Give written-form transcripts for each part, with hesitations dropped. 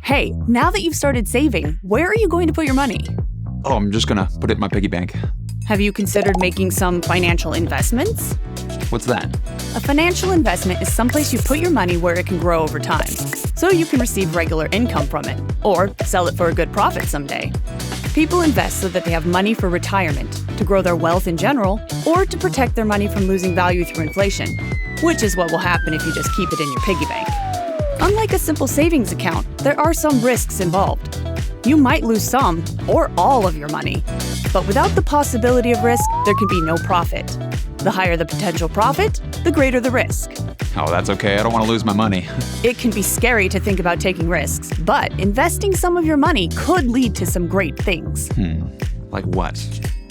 Hey, now that you've started saving, where are you going to put your money? Oh, I'm just gonna put it in my piggy bank. Have you considered making some financial investments? What's that? A financial investment is someplace you put your money where it can grow over time, so you can receive regular income from it, or sell it for a good profit someday. People invest so that they have money for retirement, to grow their wealth in general, or to protect their money from losing value through inflation, which is what will happen if you just keep it in your piggy bank. Unlike a simple savings account, there are some risks involved. You might lose some or all of your money, but without the possibility of risk, there can be no profit. The higher the potential profit, the greater the risk. Oh, that's okay. I don't want to lose my money. It can be scary to think about taking risks, but investing some of your money could lead to some great things. Like what?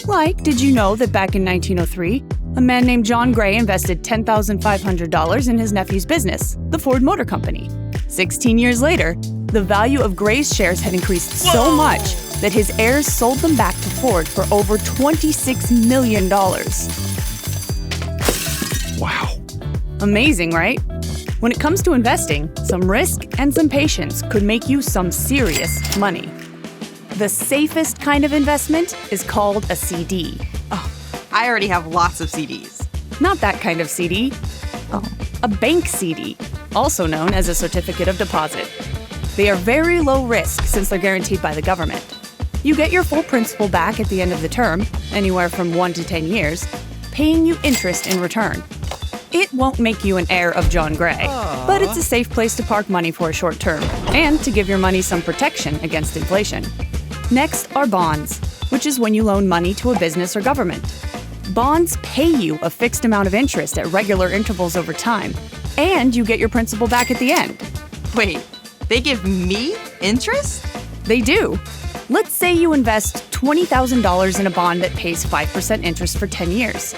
Like, did you know that back in 1903, a man named John Gray invested $10,500 in his nephew's business, the Ford Motor Company? 16 years later, the value of Gray's shares had increased so much that his heirs sold them back to Ford for over $26 million. Wow. Amazing, right? When it comes to investing, some risk and some patience could make you some serious money. The safest kind of investment is called a CD. I already have lots of CDs. Not that kind of CD. A bank CD, also known as a certificate of deposit. They are very low risk since they're guaranteed by the government. You get your full principal back at the end of the term, anywhere from 1 to 10 years, paying you interest in return. It won't make you an heir of John Gray, but it's a safe place to park money for a short term and to give your money some protection against inflation. Next are bonds, which is when you loan money to a business or government. Bonds pay you a fixed amount of interest at regular intervals over time, and you get your principal back at the end. Wait, they give me interest? They do. Let's say you invest $20,000 in a bond that pays 5% interest for 10 years.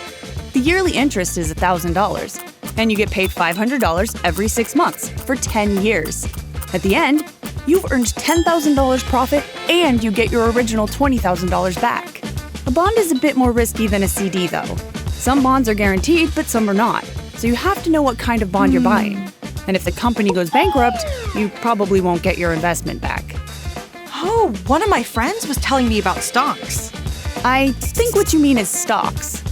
The yearly interest is $1,000, and you get paid $500 every 6 months for 10 years. At the end, you've earned $10,000 profit, and you get your original $20,000 back. A bond is a bit more risky than a CD, though. Some bonds are guaranteed, but some are not, so you have to know what kind of bond you're buying. And if the company goes bankrupt, you probably won't get your investment back. Oh, one of my friends was telling me about stocks. I think what you mean is stocks.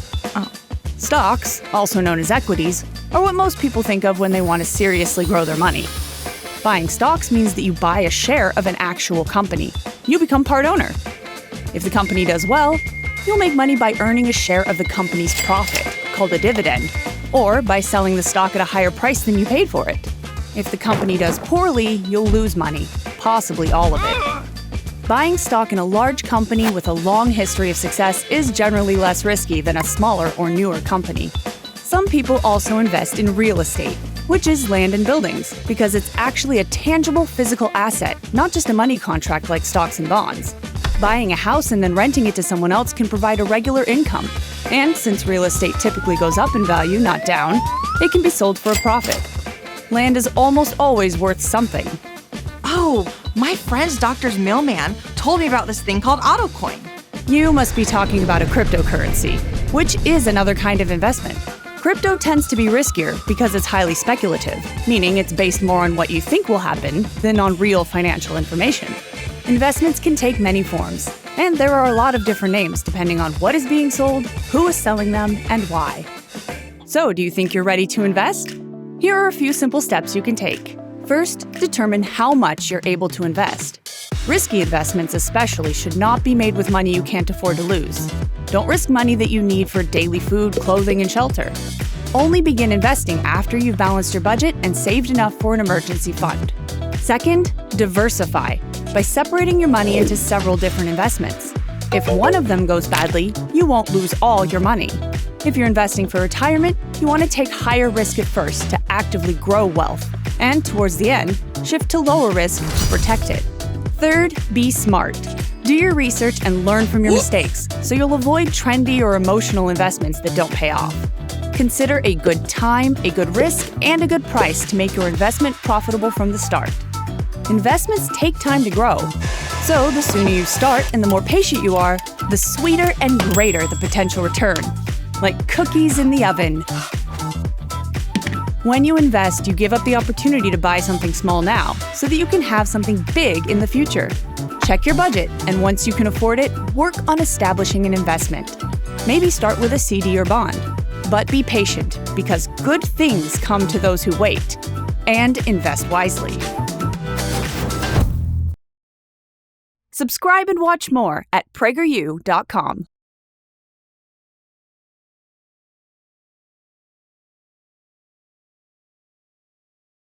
Stocks, also known as equities, are what most people think of when they want to seriously grow their money. Buying stocks means that you buy a share of an actual company. You become part owner. If the company does well, you'll make money by earning a share of the company's profit, called a dividend, or by selling the stock at a higher price than you paid for it. If the company does poorly, you'll lose money, possibly all of it. Buying stock in a large company with a long history of success is generally less risky than a smaller or newer company. Some people also invest in real estate, which is land and buildings, because it's actually a tangible physical asset, not just a money contract like stocks and bonds. Buying a house and then renting it to someone else can provide a regular income. And since real estate typically goes up in value, not down, it can be sold for a profit. Land is almost always worth something. Oh, my friend's doctor's mailman told me about this thing called AutoCoin. You must be talking about a cryptocurrency, which is another kind of investment. Crypto tends to be riskier because it's highly speculative, meaning it's based more on what you think will happen than on real financial information. Investments can take many forms, and there are a lot of different names depending on what is being sold, who is selling them, and why. So, do you think you're ready to invest? Here are a few simple steps you can take. First, determine how much you're able to invest. Risky investments especially should not be made with money you can't afford to lose. Don't risk money that you need for daily food, clothing, and shelter. Only begin investing after you've balanced your budget and saved enough for an emergency fund. Second, diversify by separating your money into several different investments. If one of them goes badly, you won't lose all your money. If you're investing for retirement, you want to take higher risk at first to actively grow wealth, and towards the end, shift to lower risk to protect it. Third, be smart. Do your research and learn from your mistakes so you'll avoid trendy or emotional investments that don't pay off. Consider a good time, a good risk, and a good price to make your investment profitable from the start. Investments take time to grow, so the sooner you start and the more patient you are, the sweeter and greater the potential return. Like cookies in the oven. When you invest, you give up the opportunity to buy something small now so that you can have something big in the future. Check your budget, and once you can afford it, work on establishing an investment. Maybe start with a CD or bond. But be patient, because good things come to those who wait. And invest wisely. Subscribe and watch more at PragerU.com.